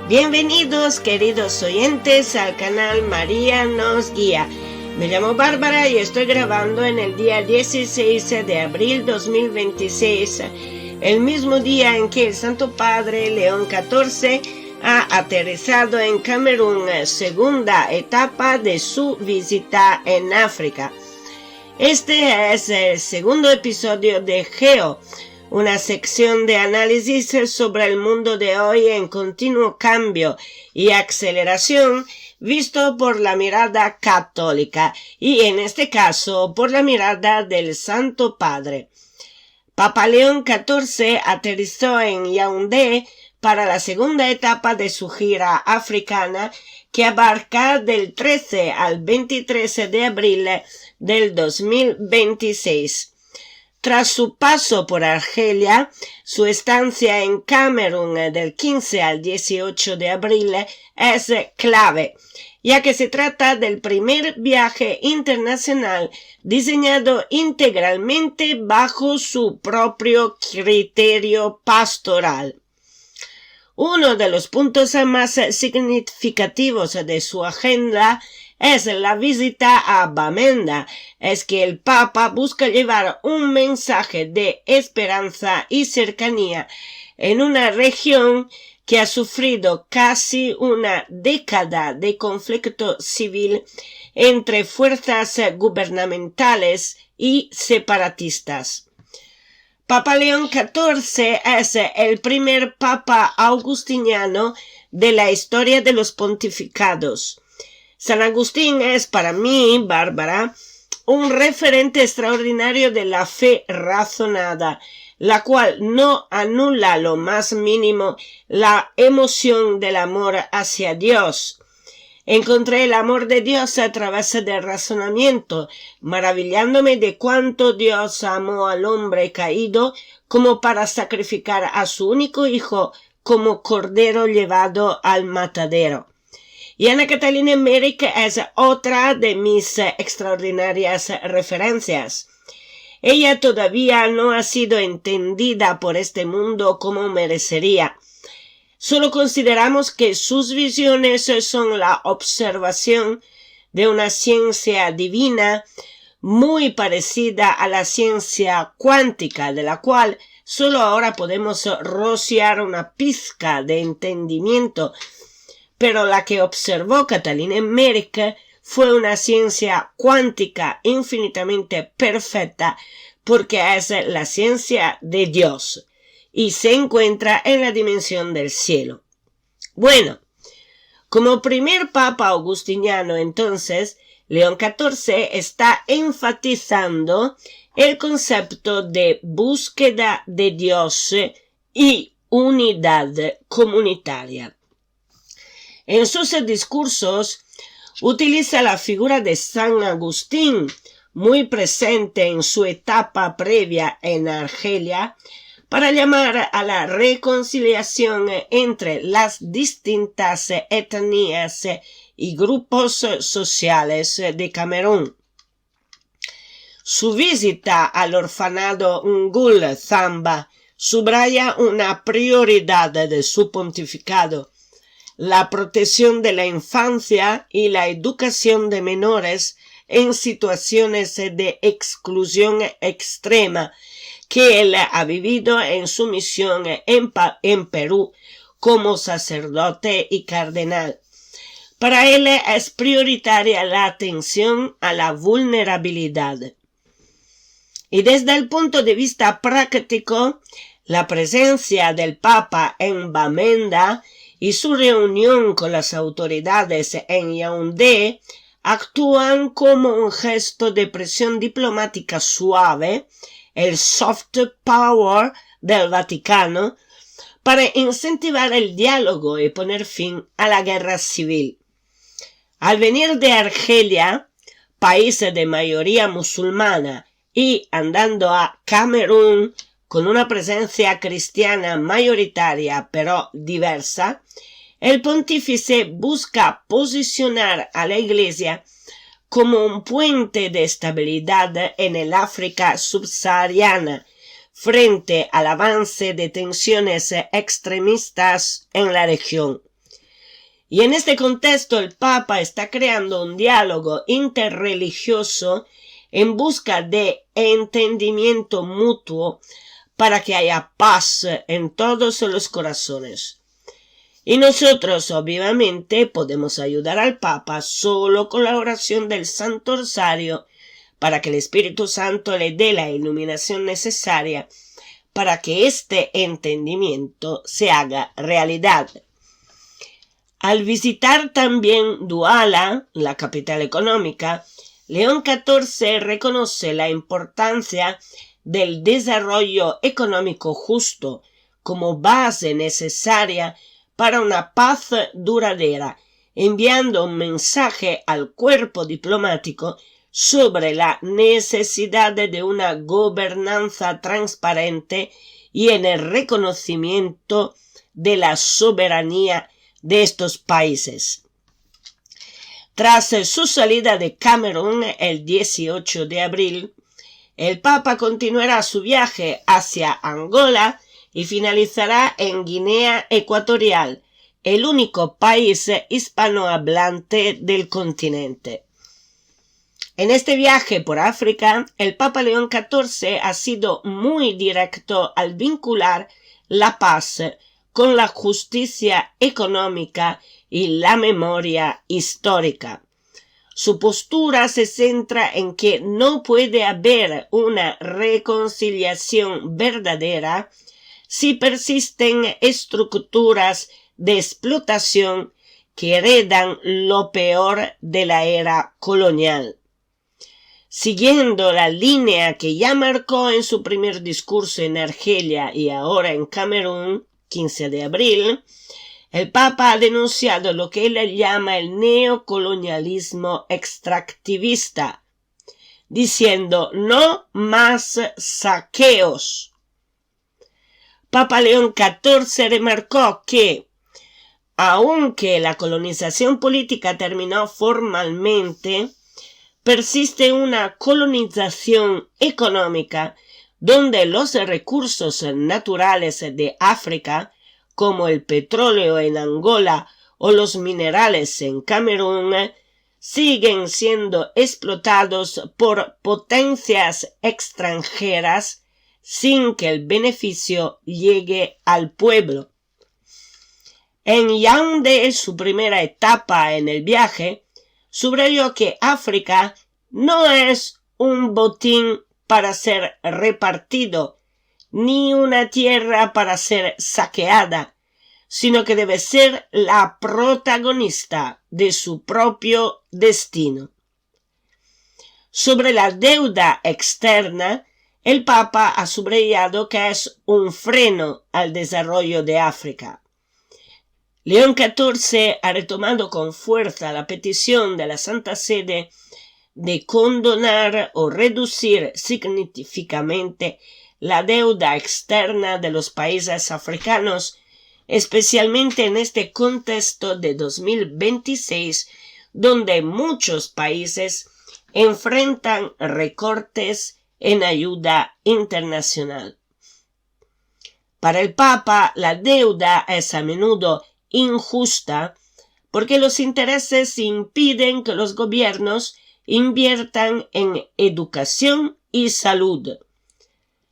Bienvenidos, queridos oyentes, al canal María nos guía. Me llamo Bárbara y estoy grabando en el día 16 de abril 2026, el mismo día en que el Santo Padre León XIV ha aterrizado en Camerún, segunda etapa de su visita en África. Este es el segundo episodio de Geo, una sección de análisis sobre el mundo de hoy en continuo cambio y aceleración, visto por la mirada católica y en este caso por la mirada del Santo Padre. Papa León XIV aterrizó en Yaoundé para la segunda etapa de su gira africana, que abarca del 13 al 23 de abril del 2026. Tras su paso por Argelia, su estancia en Camerún del 15 al 18 de abril es clave, ya que se trata del primer viaje internacional diseñado integralmente bajo su propio criterio pastoral. Uno de los puntos más significativos de su agenda es la visita a Bamenda. Es que el Papa busca llevar un mensaje de esperanza y cercanía en una región que ha sufrido casi una década de conflicto civil entre fuerzas gubernamentales y separatistas. Papa León XIV es el primer papa agustiniano de la historia de los pontificados. San Agustín es para mí, Bárbara, un referente extraordinario de la fe razonada, la cual no anula lo más mínimo la emoción del amor hacia Dios. Encontré el amor de Dios a través del razonamiento, maravillándome de cuánto Dios amó al hombre caído como para sacrificar a su único hijo como cordero llevado al matadero. Y Ana Catalina Emmerich es otra de mis extraordinarias referencias. Ella todavía no ha sido entendida por este mundo como merecería. Solo consideramos que sus visiones son la observación de una ciencia divina muy parecida a la ciencia cuántica, de la cual solo ahora podemos rociar una pizca de entendimiento, pero la que observó Catalina Emmerich fue una ciencia cuántica infinitamente perfecta, porque es la ciencia de Dios y se encuentra en la dimensión del cielo. Bueno, como primer papa agustiniano, entonces, León XIV está enfatizando el concepto de búsqueda de Dios y unidad comunitaria. En sus discursos utiliza la figura de San Agustín, muy presente en su etapa previa en Argelia, para llamar a la reconciliación entre las distintas etnias y grupos sociales de Camerún. Su visita al orfanado Ngul Zamba subraya una prioridad de su pontificado: la protección de la infancia y la educación de menores en situaciones de exclusión extrema que él ha vivido en su misión en Perú como sacerdote y cardenal. Para él es prioritaria la atención a la vulnerabilidad. Y desde el punto de vista práctico, la presencia del Papa en Bamenda y su reunión con las autoridades en Yaoundé actúan como un gesto de presión diplomática suave, el soft power del Vaticano, para incentivar el diálogo y poner fin a la guerra civil. Al venir de Argelia, país de mayoría musulmana, y andando a Camerún con una presencia cristiana mayoritaria pero diversa, el pontífice busca posicionar a la Iglesia como un puente de estabilidad en el África subsahariana frente al avance de tensiones extremistas en la región. Y en este contexto el Papa está creando un diálogo interreligioso en busca de entendimiento mutuo para que haya paz en todos los corazones. Y nosotros obviamente podemos ayudar al Papa solo con la oración del Santo Rosario para que el Espíritu Santo le dé la iluminación necesaria para que este entendimiento se haga realidad. Al visitar también Duala, la capital económica, León XIV reconoce la importancia del desarrollo económico justo como base necesaria para una paz duradera, enviando un mensaje al cuerpo diplomático sobre la necesidad de una gobernanza transparente y en el reconocimiento de la soberanía de estos países. Tras su salida de Camerún el 18 de abril, el Papa continuará su viaje hacia Angola y finalizará en Guinea Ecuatorial, el único país hispanohablante del continente. En este viaje por África, el Papa León XIV ha sido muy directo al vincular la paz con la justicia económica y la memoria histórica. Su postura se centra en que no puede haber una reconciliación verdadera si persisten estructuras de explotación que heredan lo peor de la era colonial. Siguiendo la línea que ya marcó en su primer discurso en Argelia y ahora en Camerún, 15 de abril, el Papa ha denunciado lo que él llama el neocolonialismo extractivista, diciendo no más saqueos. Papa León XIV remarcó que, aunque la colonización política terminó formalmente, persiste una colonización económica donde los recursos naturales de África, como el petróleo en Angola o los minerales en Camerún, siguen siendo explotados por potencias extranjeras sin que el beneficio llegue al pueblo. En Yaoundé, su primera etapa en el viaje, subrayó que África no es un botín para ser repartido, ni una tierra para ser saqueada, sino que debe ser la protagonista de su propio destino. Sobre la deuda externa, el Papa ha subrayado que es un freno al desarrollo de África. León XIV ha retomado con fuerza la petición de la Santa Sede de condonar o reducir significativamente la deuda externa de los países africanos, especialmente en este contexto de 2026, donde muchos países enfrentan recortes en ayuda internacional. Para el Papa, la deuda es a menudo injusta porque los intereses impiden que los gobiernos inviertan en educación y salud.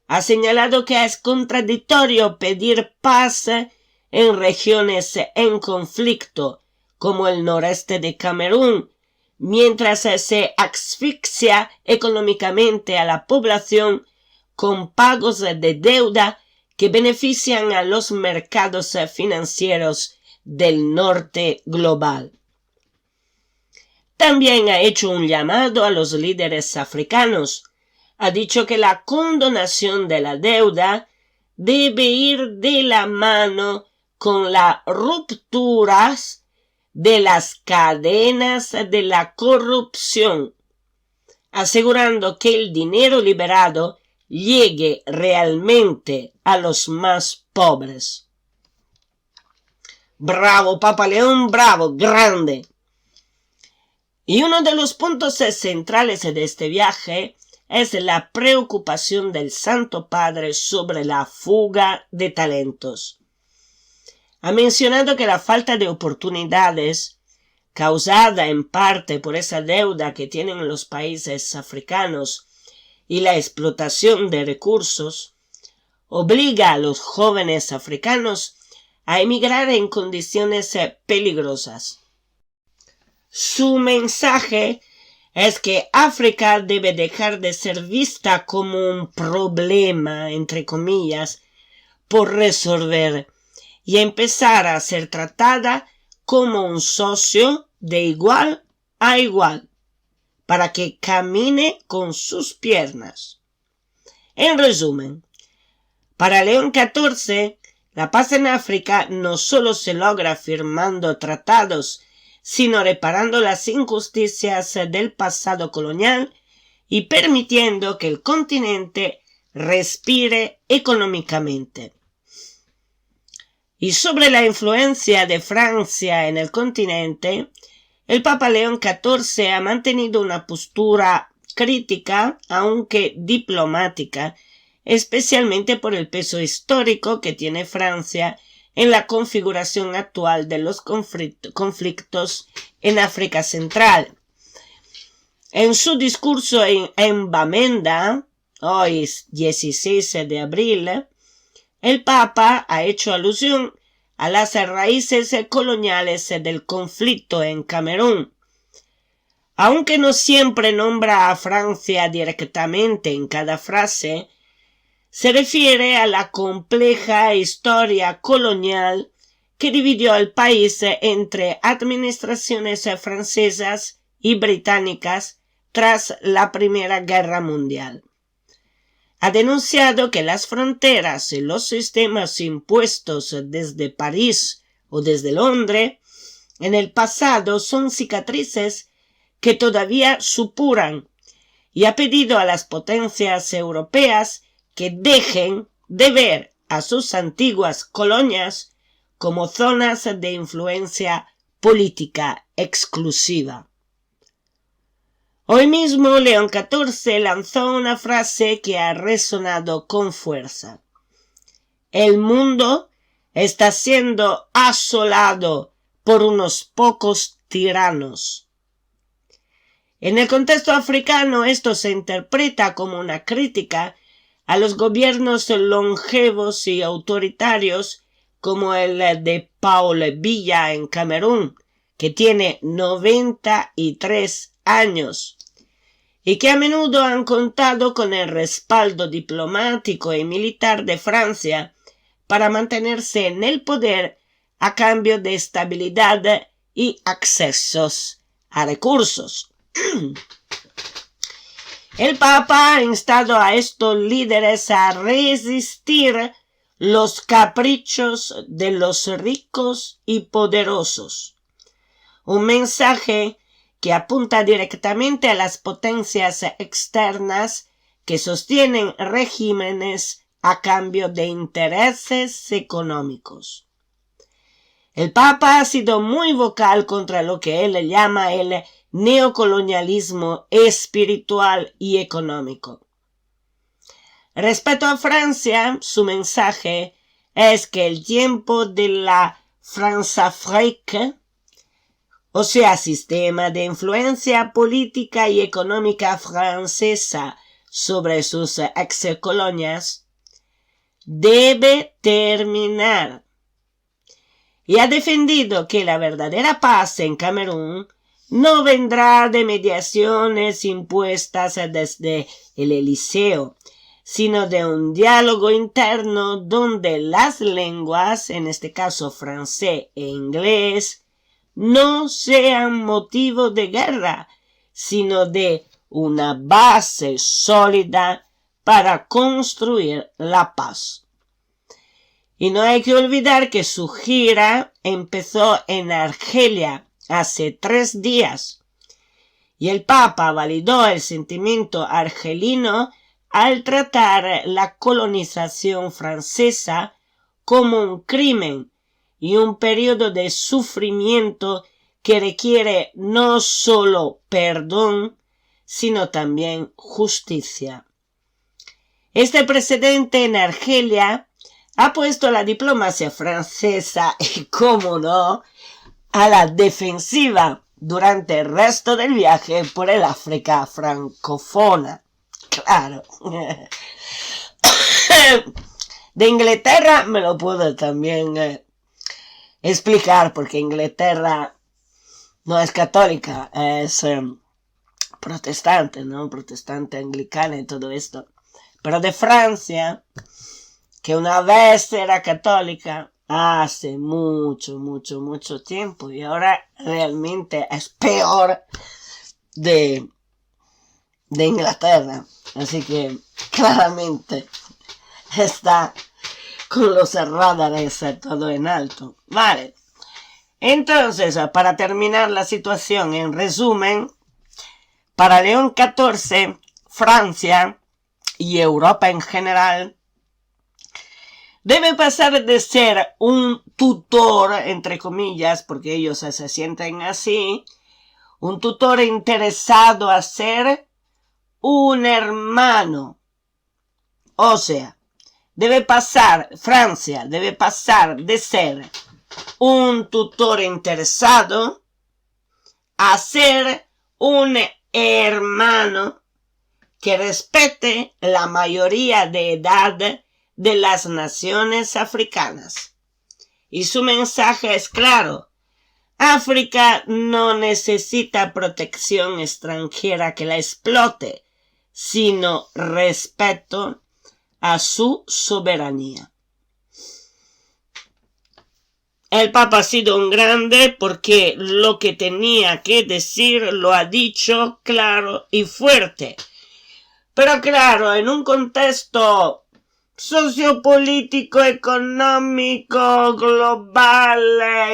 Ha señalado que es contradictorio pedir paz en regiones en conflicto, como el noreste de Camerún, mientras se asfixia económicamente a la población con pagos de deuda que benefician a los mercados financieros del norte global. También ha hecho un llamado a los líderes africanos. Ha dicho que la condonación de la deuda debe ir de la mano con las rupturas de las cadenas de la corrupción, asegurando que el dinero liberado llegue realmente a los más pobres. Bravo, Papa León, bravo, grande. Y uno de los puntos centrales de este viaje es la preocupación del Santo Padre sobre la fuga de talentos. ha mencionado que la falta de oportunidades, causada en parte por esa deuda que tienen los países africanos y la explotación de recursos, obliga a los jóvenes africanos a emigrar en condiciones peligrosas. Su mensaje es que África debe dejar de ser vista como un problema, entre comillas, por resolver y empezar a ser tratada como un socio de igual a igual, para que camine con sus piernas. En resumen, para León XIV, la paz en África no solo se logra firmando tratados, sino reparando las injusticias del pasado colonial y permitiendo que el continente respire económicamente. Y sobre la influencia de Francia en el continente, el Papa León XIV ha mantenido una postura crítica, aunque diplomática, especialmente por el peso histórico que tiene Francia en la configuración actual de los conflictos en África Central. En su discurso en Bamenda, hoy 16 de abril, el Papa ha hecho alusión a las raíces coloniales del conflicto en Camerún. Aunque no siempre nombra a Francia directamente en cada frase, se refiere a la compleja historia colonial que dividió al país entre administraciones francesas y británicas tras la Primera Guerra Mundial. Ha denunciado que las fronteras y los sistemas impuestos desde París o desde Londres en el pasado son cicatrices que todavía supuran, y ha pedido a las potencias europeas que dejen de ver a sus antiguas colonias como zonas de influencia política exclusiva. Hoy mismo León XIV lanzó una frase que ha resonado con fuerza. El mundo está siendo asolado por unos pocos tiranos. En el contexto africano esto se interpreta como una crítica a los gobiernos longevos y autoritarios como el de Paul Biya en Camerún, que tiene 93 años y que a menudo han contado con el respaldo diplomático y militar de Francia para mantenerse en el poder a cambio de estabilidad y accesos a recursos. El Papa ha instado a estos líderes a resistir los caprichos de los ricos y poderosos. Un mensaje que apunta directamente a las potencias externas que sostienen regímenes a cambio de intereses económicos. El Papa ha sido muy vocal contra lo que él llama el neocolonialismo espiritual y económico. Respecto a Francia, su mensaje es que el tiempo de la France-Afrique, o sea, sistema de influencia política y económica francesa sobre sus excolonias, debe terminar. Y ha defendido que la verdadera paz en Camerún no vendrá de mediaciones impuestas desde el Eliseo, sino de un diálogo interno donde las lenguas, en este caso francés e inglés, no sean motivo de guerra, sino de una base sólida para construir la paz. Y no hay que olvidar que su gira empezó en Argelia hace 3 días, y el Papa validó el sentimiento argelino al tratar la colonización francesa como un crimen y un periodo de sufrimiento que requiere no solo perdón, sino también justicia. Este precedente en Argelia ha puesto la diplomacia francesa, y cómo no, a la defensiva durante el resto del viaje por el África francófona. Claro. De Inglaterra me lo puedo también explicar, porque Inglaterra no es católica, es protestante, ¿no? Protestante anglicana y todo esto. Pero de Francia, que una vez era católica, hace mucho tiempo, y ahora realmente es peor de Inglaterra. Así que claramente está con los radares todo en alto. Vale. Entonces, para terminar la situación, en resumen, para León XIV, Francia y Europa en general debe pasar de ser un tutor, entre comillas, porque ellos se sienten así, un tutor interesado a ser un hermano. O sea, Francia debe pasar de ser un tutor interesado a ser un hermano que respete la mayoría de edad de las naciones africanas. Y su mensaje es claro: África no necesita protección extranjera que la explote, sino respeto a su soberanía. El Papa ha sido un grande porque lo que tenía que decir lo ha dicho claro y fuerte. Pero claro, en un contexto sociopolítico, económico, global,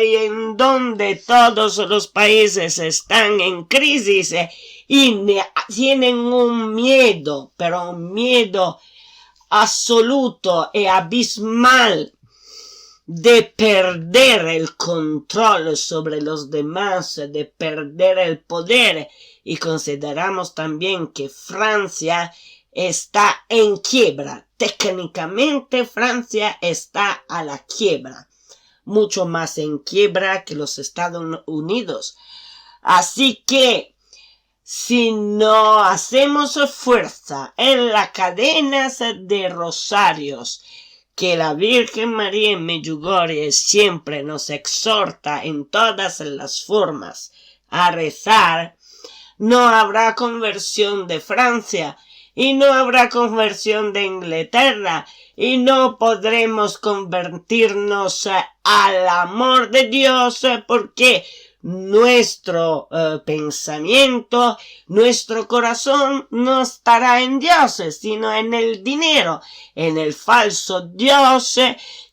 y en donde todos los países están en crisis y tienen un miedo, pero un miedo absoluto y abismal de perder el control sobre los demás, de perder el poder, y consideramos también que Francia está en quiebra. Técnicamente Francia está a la quiebra, mucho más en quiebra que los Estados Unidos. Así que si no hacemos fuerza en las cadenas de rosarios que la Virgen María en Medjugorje siempre nos exhorta en todas las formas a rezar, no habrá conversión de Francia y no habrá conversión de Inglaterra, y no podremos convertirnos al amor de Dios, porque nuestro pensamiento, nuestro corazón no estará en Dios, sino en el dinero, en el falso Dios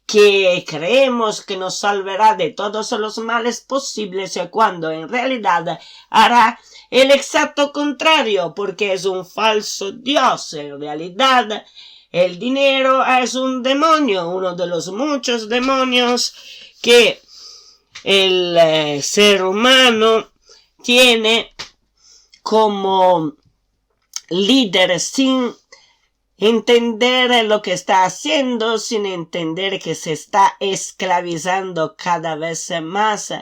que creemos que nos salvará de todos los males posibles, cuando en realidad hará el exacto contrario, porque es un falso Dios. En realidad el dinero es un demonio, uno de los muchos demonios que el ser humano tiene como líder, sin entender lo que está haciendo, sin entender que se está esclavizando cada vez más,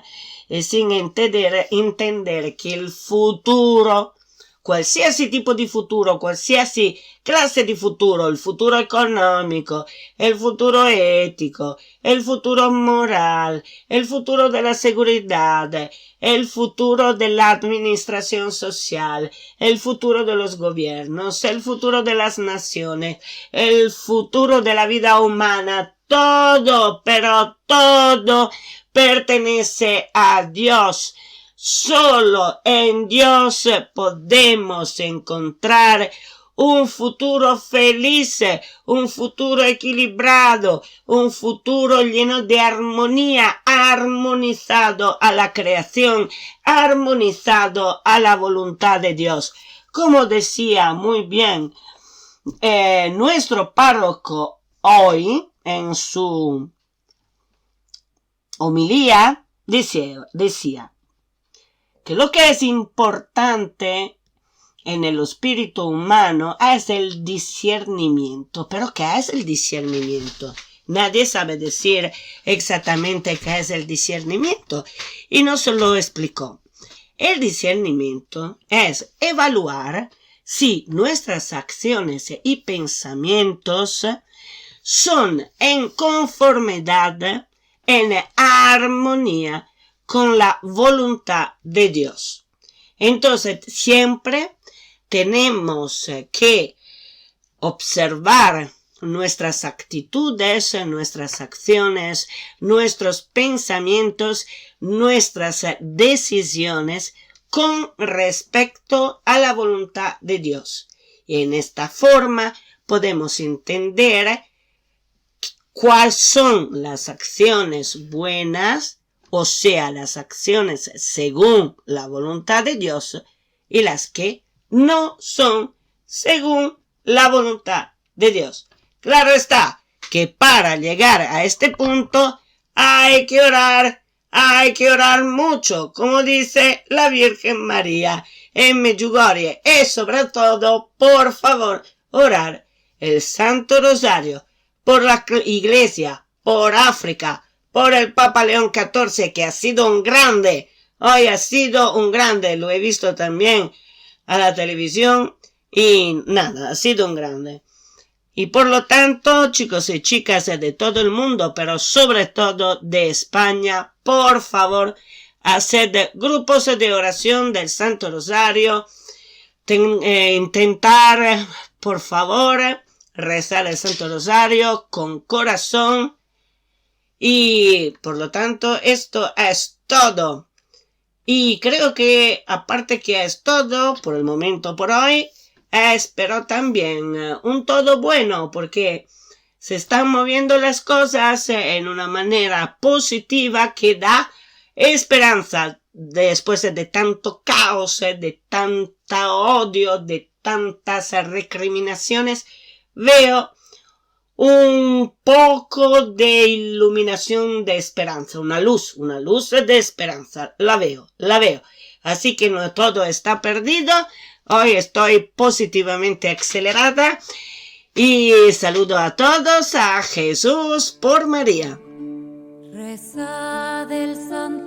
y sin entender que el futuro, qualsiasi tipo di futuro, qualsiasi clase di futuro, il futuro económico, el futuro ético, el futuro moral, el futuro de la seguridad, el futuro de la administración social, el futuro de los gobiernos, el futuro de las naciones, el futuro de la vida humana, todo, pero todo pertenece a Dios. Solo en Dios podemos encontrar un futuro feliz, un futuro equilibrado, un futuro lleno de armonía, armonizado a la creación, armonizado a la voluntad de Dios. Como decía muy bien nuestro párroco hoy en su homilía, decía que lo que es importante en el espíritu humano es el discernimiento. ¿Pero qué es el discernimiento? Nadie sabe decir exactamente qué es el discernimiento y nos lo explicó. El discernimiento es evaluar si nuestras acciones y pensamientos son en conformidad, en armonía con la voluntad de Dios. Entonces, siempre tenemos que observar nuestras actitudes, nuestras acciones, nuestros pensamientos, nuestras decisiones con respecto a la voluntad de Dios. Y en esta forma podemos entender cuáles son las acciones buenas, o sea, las acciones según la voluntad de Dios, y las que no son según la voluntad de Dios. Claro está que para llegar a este punto hay que orar mucho, como dice la Virgen María en Medjugorje, y sobre todo, por favor, orar el Santo Rosario por la Iglesia, por África, por el Papa León XIV, que ha sido un grande. Hoy ha sido un grande, lo he visto también a la televisión y nada, ha sido un grande. Y por lo tanto, chicos y chicas de todo el mundo, pero sobre todo de España, por favor, haced grupos de oración del Santo Rosario, intentar, por favor, rezar el Santo Rosario con corazón. Y por lo tanto, esto es todo. Y creo que, aparte que es todo, por el momento, por hoy, pero también un todo bueno, porque se están moviendo las cosas en una manera positiva que da esperanza después de tanto caos, de tanta odio, de tantas recriminaciones. Veo un poco de iluminación de esperanza, una luz de esperanza, la veo. Así que no todo está perdido. Hoy estoy positivamente acelerada y saludo a todos, a Jesús por María. Rezad el Santo